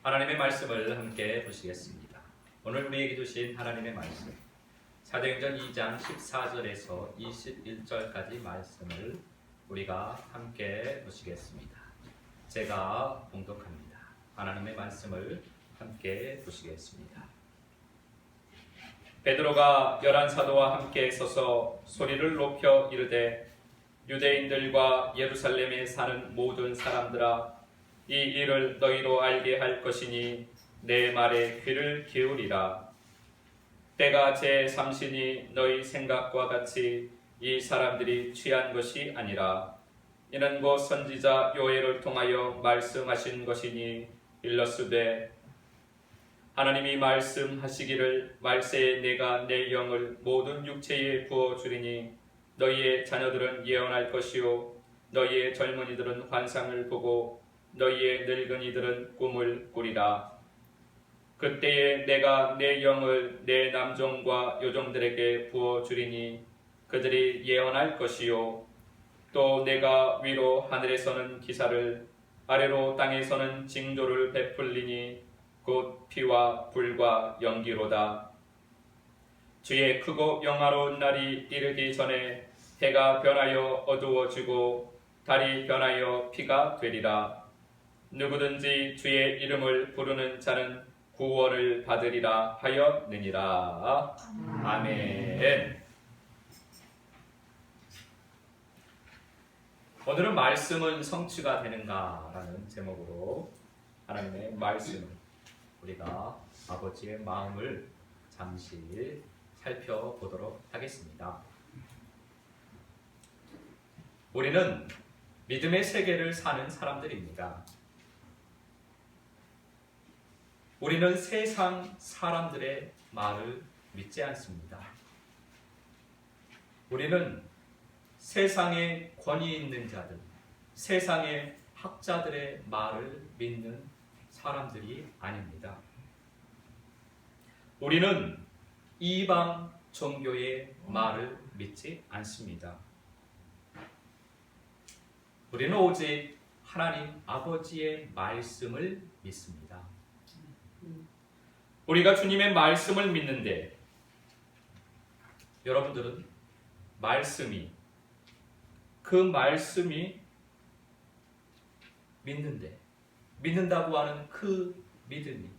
하나님의 말씀을 함께 보시겠습니다. 오늘 우리에게 주신 하나님의 말씀 사도행전 2장 14절에서 21절까지 말씀을 우리가 함께 보시겠습니다. 제가 봉독합니다. 하나님의 말씀을 함께 보시겠습니다. 베드로가 11사도와 함께 서서 소리를 높여 이르되 유대인들과 예루살렘에 사는 모든 사람들아, 이 일을 너희로 알게 할 것이니 내 말에 귀를 기울이라. 때가 제3시니 너희 생각과 같이 이 사람들이 취한 것이 아니라 이는 곧 선지자 요엘을 통하여 말씀하신 것이니 일러스되 하나님이 말씀하시기를 말세에 내가 내 영을 모든 육체에 부어주리니 너희의 자녀들은 예언할 것이요 너희의 젊은이들은 환상을 보고 너희의 늙은이들은 꿈을 꾸리라. 그때에 내가 내 영을 내 남종과 요종들에게 부어주리니 그들이 예언할 것이요 또 내가 위로 하늘에서는 기사를 아래로 땅에서는 징조를 베풀리니 곧 피와 불과 연기로다. 주의 크고 영화로운 날이 이르기 전에 해가 변하여 어두워지고 달이 변하여 피가 되리라. 누구든지 주의 이름을 부르는 자는 구원을 받으리라 하였느니라. 아멘. 오늘은 말씀은 성취가 되는가라는 제목으로 하나님의 말씀을 우리가 아버지의 마음을 잠시 살펴보도록 하겠습니다. 우리는 믿음의 세계를 사는 사람들입니다. 우리는 세상 사람들의 말을 믿지 않습니다. 우리는 세상에 권위 있는 자들, 세상의 학자들의 말을 믿는 사람들이 아닙니다. 우리는 이방 종교의 말을 믿지 않습니다. 우리는 오직 하나님 아버지의 말씀을 믿습니다. 우리가 주님의 말씀을 믿는데 여러분들은 그 말씀이 믿는다고 하는 그 믿음이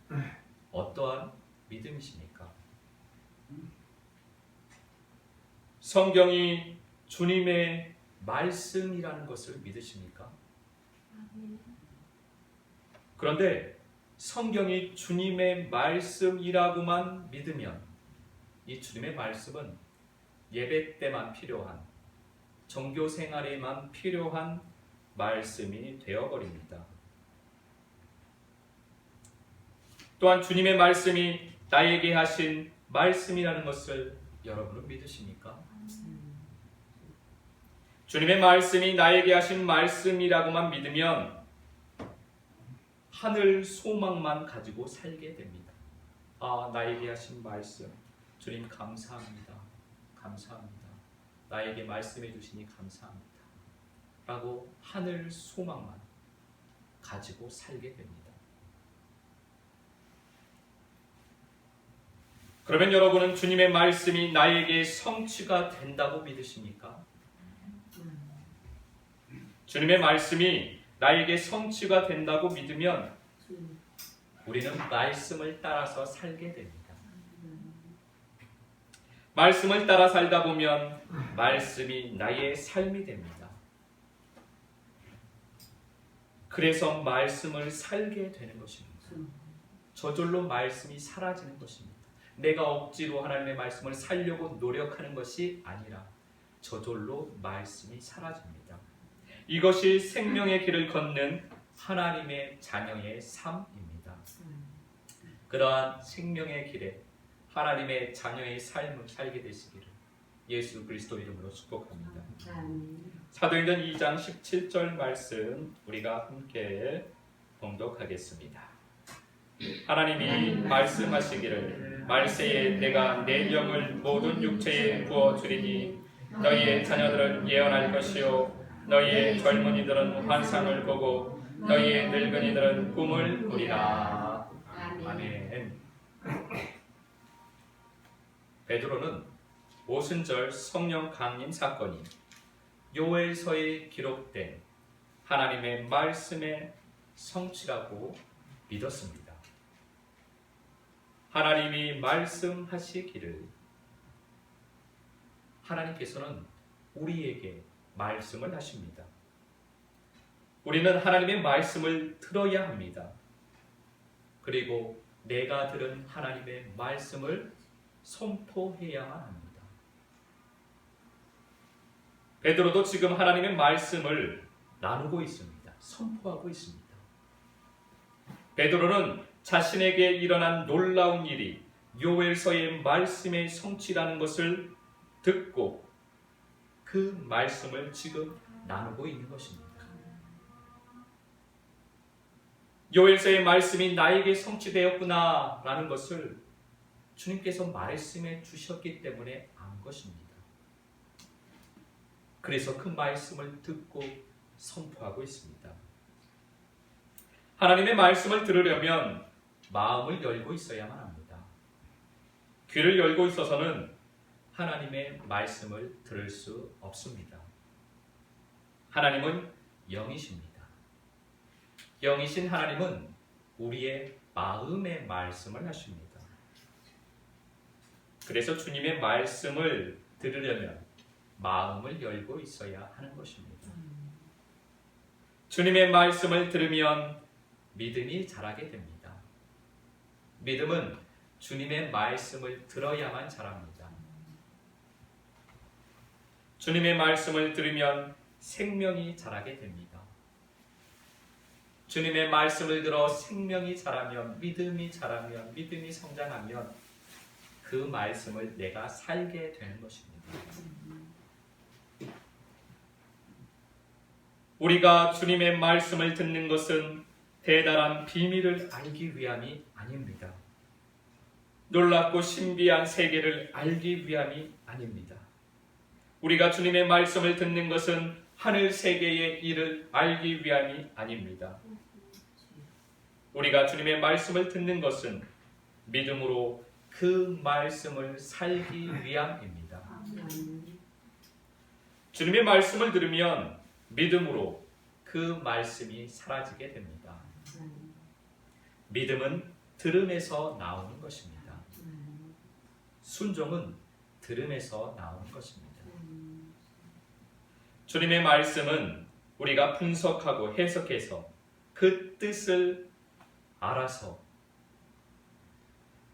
어떠한 믿음이십니까? 성경이 주님의 말씀이라는 것을 믿으십니까? 그런데 성경이 주님의 말씀이라고만 믿으면 이 주님의 말씀은 예배 때만 필요한, 종교 생활에만 필요한 말씀이 되어버립니다. 또한 주님의 말씀이 나에게 하신 말씀이라는 것을 여러분은 믿으십니까? 주님의 말씀이 나에게 하신 말씀이라고만 믿으면 하늘 소망만 가지고 살게 됩니다. 나에게 하신 말씀, 주님 감사합니다. 감사합니다. 나에게 말씀해 주시니 감사합니다. 라고 하늘 소망만 가지고 살게 됩니다. 그러면 여러분은 주님의 말씀이 나에게 성취가 된다고 믿으십니까? 주님의 말씀이 나에게 성취가 된다고 믿으면 우리는 말씀을 따라서 살게 됩니다. 말씀을 따라 살다 보면 말씀이 나의 삶이 됩니다. 그래서 말씀을 살게 되는 것입니다. 저절로 말씀이 사라지는 것입니다. 내가 억지로 하나님의 말씀을 살려고 노력하는 것이 아니라 저절로 말씀이 사라집니다. 이것이 생명의 길을 걷는 하나님의 자녀의 삶입니다. 그러한 생명의 길에 하나님의 자녀의 삶을 살게 되시기를 예수 그리스도 이름으로 축복합니다. 사도행전 2장 17절 말씀 우리가 함께 봉독하겠습니다. 하나님이 말씀하시기를 말세에 내가 내 영을 모든 육체에 부어주리니 너희의 자녀들은 예언할 것이요 너희의 젊은이들은 환상을 보고 너희의 늙은이들은 꿈을 꾸리라. 아멘. 베드로는 오순절 성령 강림 사건이 요엘서에 기록된 하나님의 말씀의 성취라고 믿었습니다. 하나님이 말씀하시기를 하나님께서는 우리에게 말씀을 하십니다. 우리는 하나님의 말씀을 들어야 합니다. 그리고 내가 들은 하나님의 말씀을 선포해야만 합니다. 베드로도 지금 하나님의 말씀을 나누고 있습니다. 선포하고 있습니다. 베드로는 자신에게 일어난 놀라운 일이 요엘서의 말씀의 성취라는 것을 듣고 그 말씀을 지금 나누고 있는 것입니다. 요엘서의 말씀이 나에게 성취되었구나 라는 것을 주님께서 말씀해 주셨기 때문에 안 것입니다. 그래서 그 말씀을 듣고 선포하고 있습니다. 하나님의 말씀을 들으려면 마음을 열고 있어야만 합니다. 귀를 열고 있어서는 하나님의 말씀을 들을 수 없습니다. 하나님은 영이십니다. 영이신 하나님은 우리의 마음의 말씀을 하십니다. 그래서 주님의 말씀을 들으려면 마음을 열고 있어야 하는 것입니다. 주님의 말씀을 들으면 믿음이 자라게 됩니다. 믿음은 주님의 말씀을 들어야만 자랍니다. 주님의 말씀을 들으면 생명이 자라게 됩니다. 주님의 말씀을 들어 생명이 자라면, 믿음이 자라면, 믿음이 성장하면 그 말씀을 내가 살게 되는 것입니다. 우리가 주님의 말씀을 듣는 것은 대단한 비밀을 알기 위함이 아닙니다. 놀랍고 신비한 세계를 알기 위함이 아닙니다. 우리가 주님의 말씀을 듣는 것은 하늘 세계의 일을 알기 위함이 아닙니다. 우리가 주님의 말씀을 듣는 것은 믿음으로 그 말씀을 살기 위함입니다. 주님의 말씀을 들으면 믿음으로 그 말씀이 사라지게 됩니다. 믿음은 들음에서 나오는 것입니다. 순종은 들음에서 나오는 것입니다. 주님의 말씀은 우리가 분석하고 해석해서 그 뜻을 알아서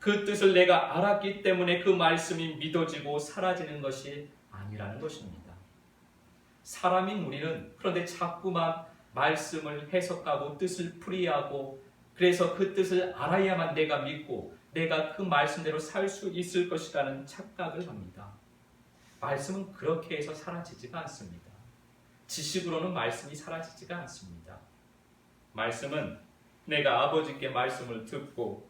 그 뜻을 내가 알았기 때문에 그 말씀이 믿어지고 사라지는 것이 아니라는 것입니다. 사람인 우리는 그런데 자꾸만 말씀을 해석하고 뜻을 풀이하고 그래서 그 뜻을 알아야만 내가 믿고 내가 그 말씀대로 살 수 있을 것이라는 착각을 합니다. 말씀은 그렇게 해서 사라지지가 않습니다. 지식으로는 말씀이 사라지지가 않습니다. 말씀은 내가 아버지께 말씀을 듣고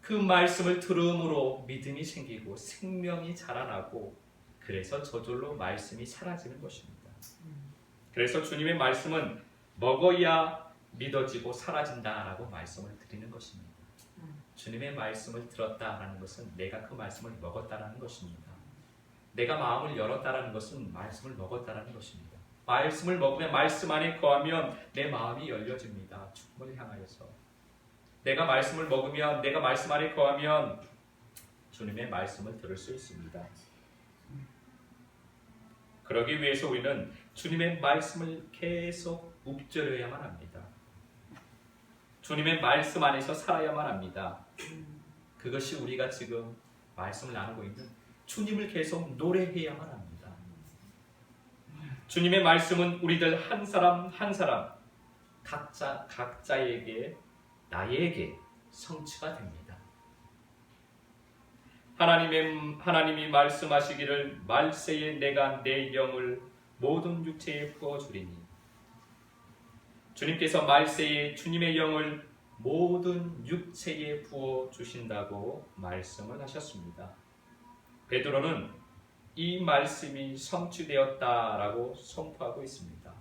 그 말씀을 들음으로 믿음이 생기고 생명이 자라나고 그래서 저절로 말씀이 사라지는 것입니다. 그래서 주님의 말씀은 먹어야 믿어지고 사라진다라고 말씀을 드리는 것입니다. 주님의 말씀을 들었다라는 것은 내가 그 말씀을 먹었다라는 것입니다. 내가 마음을 열었다라는 것은 말씀을 먹었다라는 것입니다. 말씀을 먹으면 말씀 안에 거하면 내 마음이 열려집니다. 죽음을 향하여서. 내가 말씀을 먹으면 내가 말씀 안에 거하면 주님의 말씀을 들을 수 있습니다. 그러기 위해서 우리는 주님의 말씀을 계속 묵절해야만 합니다. 주님의 말씀 안에서 살아야만 합니다. 그것이 우리가 지금 말씀을 나누고 있는 주님을 계속 노래해야만 합니다. 주님의 말씀은 우리들 한 사람 한 사람 각자에게 나에게 성취가 됩니다. 하나님이 말씀하시기를 말세에 내가 내 영을 모든 육체에 부어주리니 주님께서 말세에 주님의 영을 모든 육체에 부어주신다고 말씀을 하셨습니다. 베드로는 이 말씀이 성취되었다라고 선포하고 있습니다.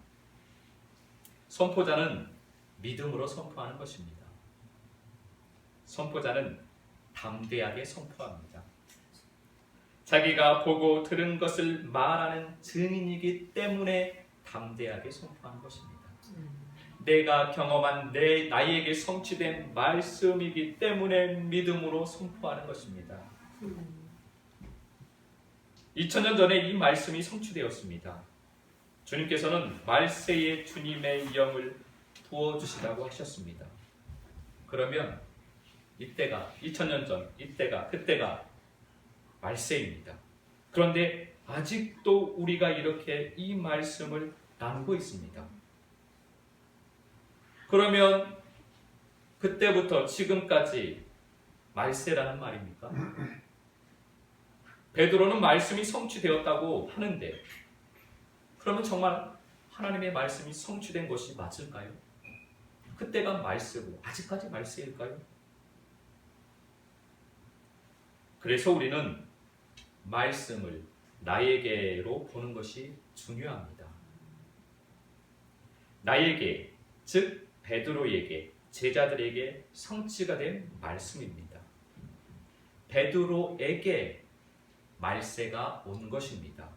선포자는 믿음으로 선포하는 것입니다. 선포자는 담대하게 선포합니다. 자기가 보고 들은 것을 말하는 증인이기 때문에 담대하게 선포하는 것입니다. 내가 경험한 나에게 성취된 말씀이기 때문에 믿음으로 선포하는 것입니다. 2000년 전에 이 말씀이 성취되었습니다. 주님께서는 말세에 주님의 영을 부어주시라고 하셨습니다. 그러면 이때가 2000년 전, 그때가 말세입니다. 그런데 아직도 우리가 이렇게 이 말씀을 나누고 있습니다. 그러면 그때부터 지금까지 말세라는 말입니까? 베드로는 말씀이 성취되었다고 하는데 그러면 정말 하나님의 말씀이 성취된 것이 맞을까요? 그때가 말세고 아직까지 말세일까요? 그래서 우리는 말씀을 나에게로 보는 것이 중요합니다. 나에게, 즉 베드로에게, 제자들에게 성취가 된 말씀입니다. 베드로에게 말세가 온 것입니다.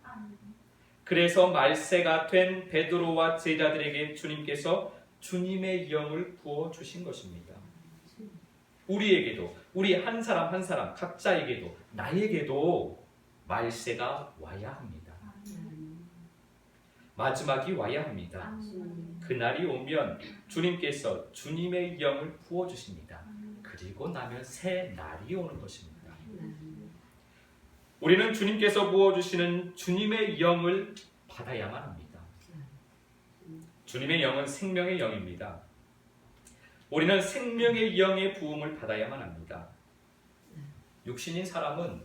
그래서 말세가 된 베드로와 제자들에게 주님께서 주님의 영을 부어주신 것입니다. 우리에게도, 우리 한 사람 한 사람 각자에게도, 나에게도 말세가 와야 합니다. 마지막이 와야 합니다. 그날이 오면 주님께서 주님의 영을 부어주십니다. 그리고 나면 새 날이 오는 것입니다. 우리는 주님께서 부어주시는 주님의 영을 받아야만 합니다. 주님의 영은 생명의 영입니다. 우리는 생명의 영의 부음을 받아야만 합니다. 육신인 사람은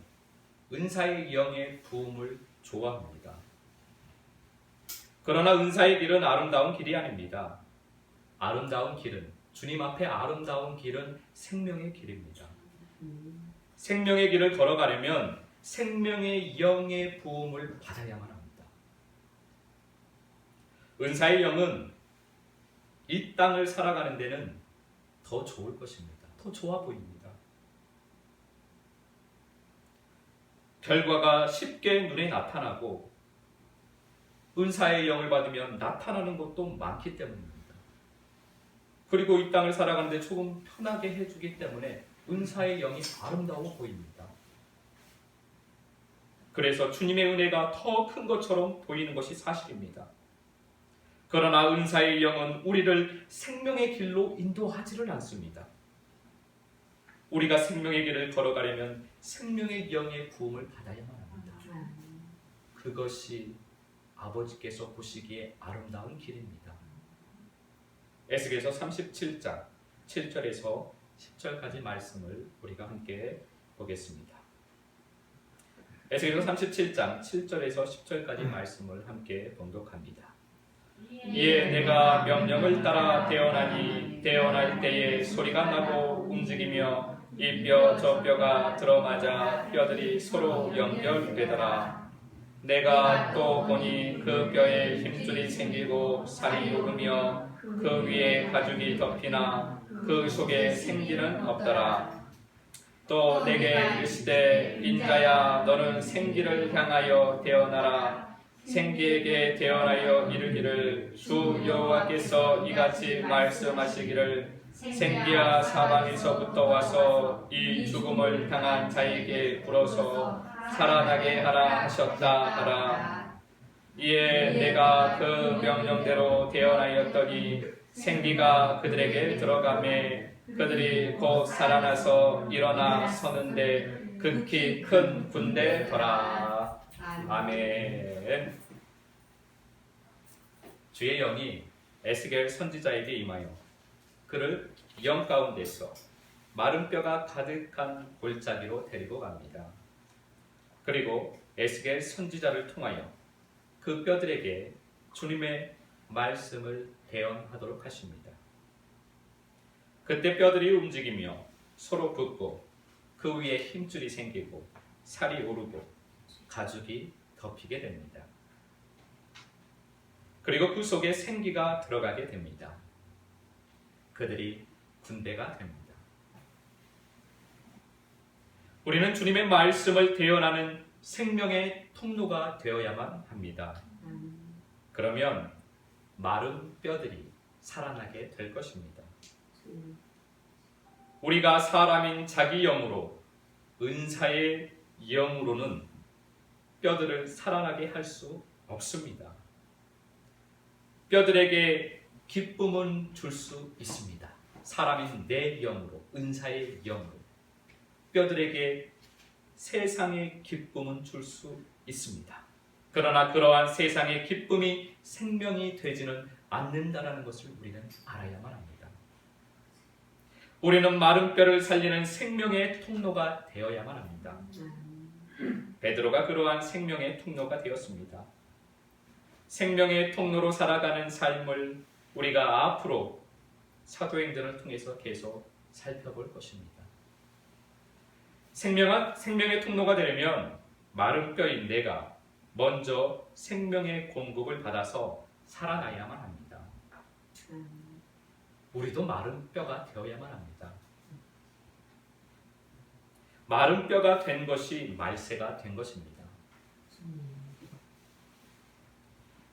은사의 영의 부음을 좋아합니다. 그러나 은사의 길은 아름다운 길이 아닙니다. 아름다운 길은, 주님 앞에 아름다운 길은 생명의 길입니다. 생명의 길을 걸어가려면 생명의 영의 부음을 받아야만 합니다. 은사의 영은 이 땅을 살아가는 데는 더 좋을 것입니다. 더 좋아 보입니다. 결과가 쉽게 눈에 나타나고 은사의 영을 받으면 나타나는 것도 많기 때문입니다. 그리고 이 땅을 살아가는데 조금 편하게 해주기 때문에 은사의 영이 아름다워 보입니다. 그래서 주님의 은혜가 더 큰 것처럼 보이는 것이 사실입니다. 그러나 은사의 영은 우리를 생명의 길로 인도하지를 않습니다. 우리가 생명의 길을 걸어가려면 생명의 영의 부음을 받아야만 합니다. 그것이 아버지께서 보시기에 아름다운 길입니다. 에스겔서 37장 7절에서 10절까지 말씀을 우리가 함께 보겠습니다. 에스겔서 37장 7절에서 10절까지 말씀을 함께 봉독합니다. 이에 내가 명령을 따라 태어나니 태어날 때에 소리가 나고 움직이며 이 뼈 저 뼈가 들어맞아 뼈들이 서로 연결되더라. 내가 또 보니 그 뼈에 힘줄이 생기고 살이 오르며 그 위에 가죽이 덮이나 그 속에 생기는 없더라. 또 내게 이르시되 인자야 너는 생기를 향하여 태어나라. 생기에게 태어나여 이르기를 주 여호와께서 이같이 말씀하시기를 생기야 사방에서부터 와서 이 죽음을 당한 자에게 불어서 살아나게 하라 하셨다 하라. 이에 내가 그 명령대로 태어나였더니 생기가 그들에게 들어가매 그들이 곧 살아나서 일어나 서는데 극히 큰 군대더라. 아멘. 주의 영이 에스겔 선지자에게 임하여 그를 영 가운데서 마른 뼈가 가득한 골짜기로 데리고 갑니다. 그리고 에스겔 선지자를 통하여 그 뼈들에게 주님의 말씀을 대언하도록 하십니다. 그때 뼈들이 움직이며 서로 붙고 그 위에 힘줄이 생기고 살이 오르고 가죽이 덮이게 됩니다. 그리고 그 속에 생기가 들어가게 됩니다. 그들이 군대가 됩니다. 우리는 주님의 말씀을 대언하는 생명의 통로가 되어야만 합니다. 그러면 마른 뼈들이 살아나게 될 것입니다. 우리가 사람인 자기 영으로, 은사의 영으로는 뼈들을 살아나게 할 수 없습니다. 뼈들에게 기쁨은 줄 수 있습니다. 사람인 내 영으로, 은사의 영으로 뼈들에게 세상의 기쁨은 줄 수 있습니다. 그러나 그러한 세상의 기쁨이 생명이 되지는 않는다라는 것을 우리는 알아야만 합니다. 우리는 마른 뼈를 살리는 생명의 통로가 되어야만 합니다. 베드로가 그러한 생명의 통로가 되었습니다. 생명의 통로로 살아가는 삶을 우리가 앞으로 사도행전을 통해서 계속 살펴볼 것입니다. 생명의 통로가 되려면 마른 뼈인 내가 먼저 생명의 공급을 받아서 살아나야만 합니다. 우리도 마른 뼈가 되어야만 합니다. 마른 뼈가 된 것이 말세가 된 것입니다.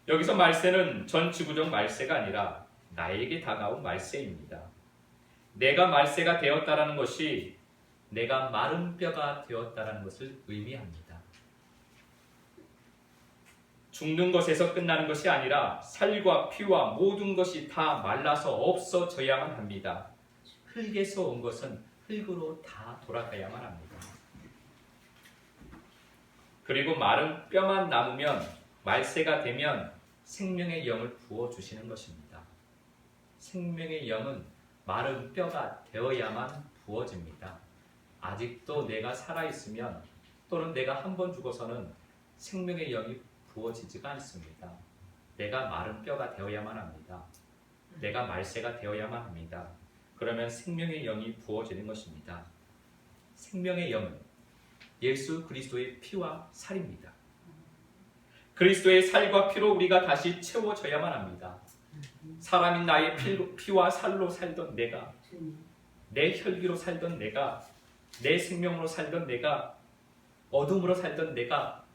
여기서 말세는 전 지구적 말세가 아니라 나에게 다가온 말세입니다. 내가 말세가 되었다라는 것이 내가 마른 뼈가 되었다라는 것을 의미합니다. 죽는 것에서 끝나는 것이 아니라 살과 피와 모든 것이 다 말라서 없어져야만 합니다. 흙에서 온 것은 흙으로 다 돌아가야만 합니다. 그리고 마른 뼈만 남으면 말세가 되면 생명의 영을 부어주시는 것입니다. 생명의 영은 마른 뼈가 되어야만 부어집니다. 아직도 내가 살아있으면 또는 내가 한 번 죽어서는 생명의 영이 부어지지가 않습니다. 내가 마른 뼈가 되어야만 합니다. 내가 말세가 되어야만 합니다. 그러면 생명의 영이 부어지는 것입니다. 생명의 영은 예수 그리스도의 피와 살입니다. 그리스도의 살과 피로 우리가 다시 채워져야만 합니다. 사람인 나의 피와 살로 살던 내가, 내 혈기로 살던 내가, 내 생명으로 살던 내가, 어둠으로 살던 내가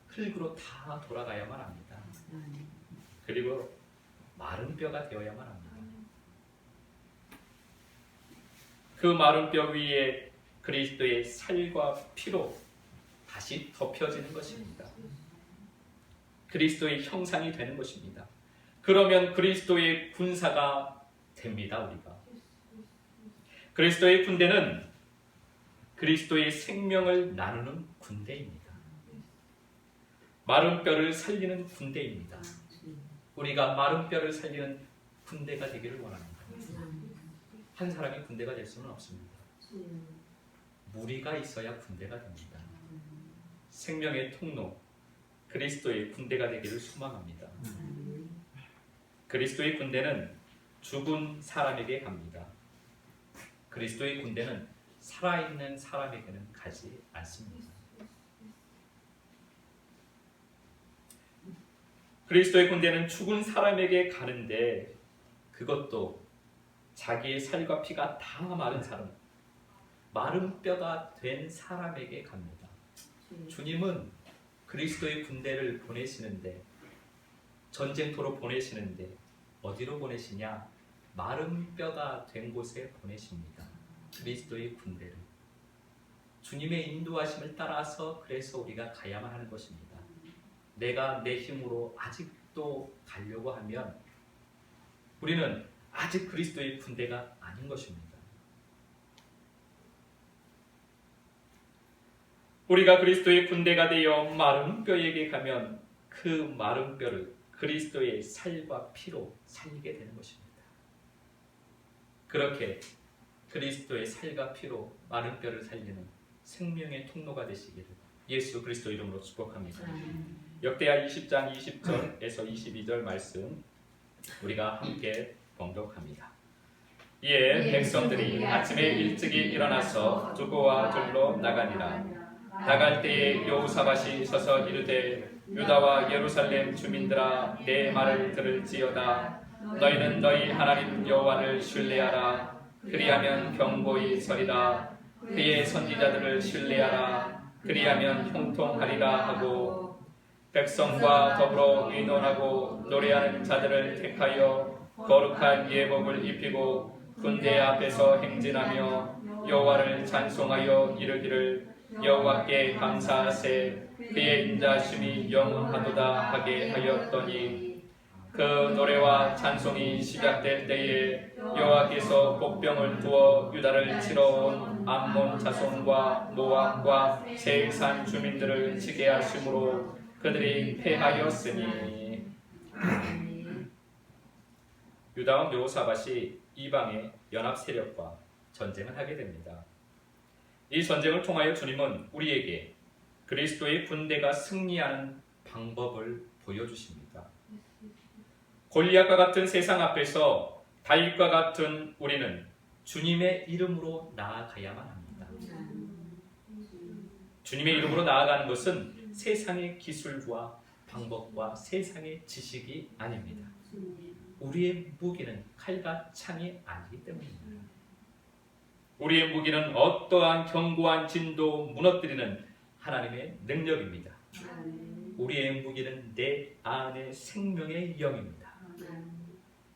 흙으로 다 돌아가야만 합니다. 그리고 마른 뼈가 되어야만 합니다. 그 마른 뼈 위에 그리스도의 살과 피로 다시 덮여지는 것입니다. 그리스도의 형상이 되는 것입니다. 그러면 그리스도의 군사가 됩니다. 우리가 그리스도의 군대는 그리스도의 생명을 나누는 군대입니다. 마른 뼈를 살리는 군대입니다. 우리가 마른 뼈를 살리는 군대가 되기를 원합니다. 한 사람이 군대가 될 수는 없습니다. 무리가 있어야 군대가 됩니다. 생명의 통로 그리스도의 군대가 되기를 소망합니다. 그리스도의 군대는 죽은 사람에게 갑니다. 그리스도의 군대는 살아있는 사람에게는 가지 않습니다. 그리스도의 군대는 죽은 사람에게 가는데 그것도 자기의 살과 피가 다 마른 사람, 마른 뼈가 된 사람에게 갑니다. 주님은 그리스도의 군대를 보내시는데, 전쟁터로 보내시는데 어디로 보내시냐? 마른 뼈가 된 곳에 보내십니다. 그리스도의 군대를. 주님의 인도하심을 따라서 그래서 우리가 가야만 하는 것입니다. 내가 내 힘으로 아직도 가려고 하면 우리는 아직 그리스도의 군대가 아닌 것입니다. 우리가 그리스도의 군대가 되어 마른 뼈에게 가면 그 마른 뼈를 그리스도의 살과 피로 살리게 되는 것입니다. 그렇게 그리스도의 살과 피로 마른 뼈를 살리는 생명의 통로가 되시기를 예수 그리스도 이름으로 축복합니다. 역대하 20장 20절에서 22절 말씀 우리가 함께 봉독합니다. 이에 백성들이 아침에 일찍이 일어나서 두고와 들로 나가니라. 나갈 때에 여호사밧이 서서 이르되 유다와 예루살렘 주민들아 내 말을 들을지어다. 너희는 너희 하나님 여호와를 신뢰하라. 그리하면 견고히 서리라. 그의 선지자들을 신뢰하라. 그리하면 형통하리라 하고 백성과 더불어 의논하고 노래하는 자들을 택하여 거룩한 예복을 입히고 군대 앞에서 행진하며 여호와를 찬송하여 이르기를 여호와께 감사하세 그의 인자심이 영원하도다 하게 하였더니 그 노래와 찬송이 시작될 때에 여호와께서 복병을 두어 유다를 치러 온 암몬 자손과 모압과 세일산 주민들을 치게 하심으로 그들이 패하였으니 유다와 여호사밧이 이방의 연합 세력과 전쟁을 하게 됩니다. 이 전쟁을 통하여 주님은 우리에게 그리스도의 군대가 승리하는 방법을 보여주십니다. 골리앗과 같은 세상 앞에서 다윗과 같은 우리는 주님의 이름으로 나아가야만 합니다. 주님의 이름으로 나아가는 것은 세상의 기술과 방법과 세상의 지식이 아닙니다. 우리의 무기는 칼과 창이 아니기 때문입니다. 우리의 무기는 어떠한 견고한 진도 무너뜨리는 하나님의 능력입니다. 우리의 무기는 내 안의 생명의 영입니다.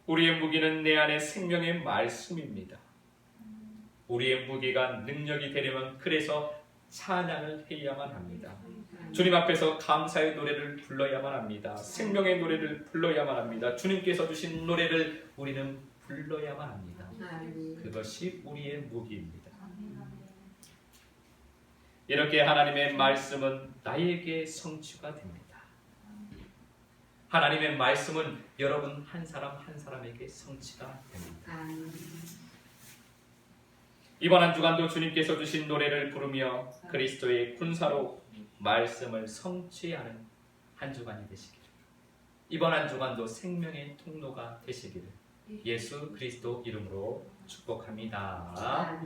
우리의 무기는 내 안의 생명의 말씀입니다. 우리의 무기가 능력이 되려면 그래서 찬양을 해야만 합니다. 주님 앞에서 감사의 노래를 불러야만 합니다. 생명의 노래를 불러야만 합니다. 주님께서 주신 노래를 우리는 불러야만 합니다. 그것이 우리의 무기입니다. 이렇게 하나님의 말씀은 나에게 성취가 됩니다. 하나님의 말씀은 여러분 한 사람 한 사람에게 성취가 됩니다. 이번 한 주간도 주님께서 주신 노래를 부르며 그리스도의 군사로 말씀을 성취하는 한 주간이 되시기를, 이번 한 주간도 생명의 통로가 되시기를 예수 그리스도 이름으로 축복합니다.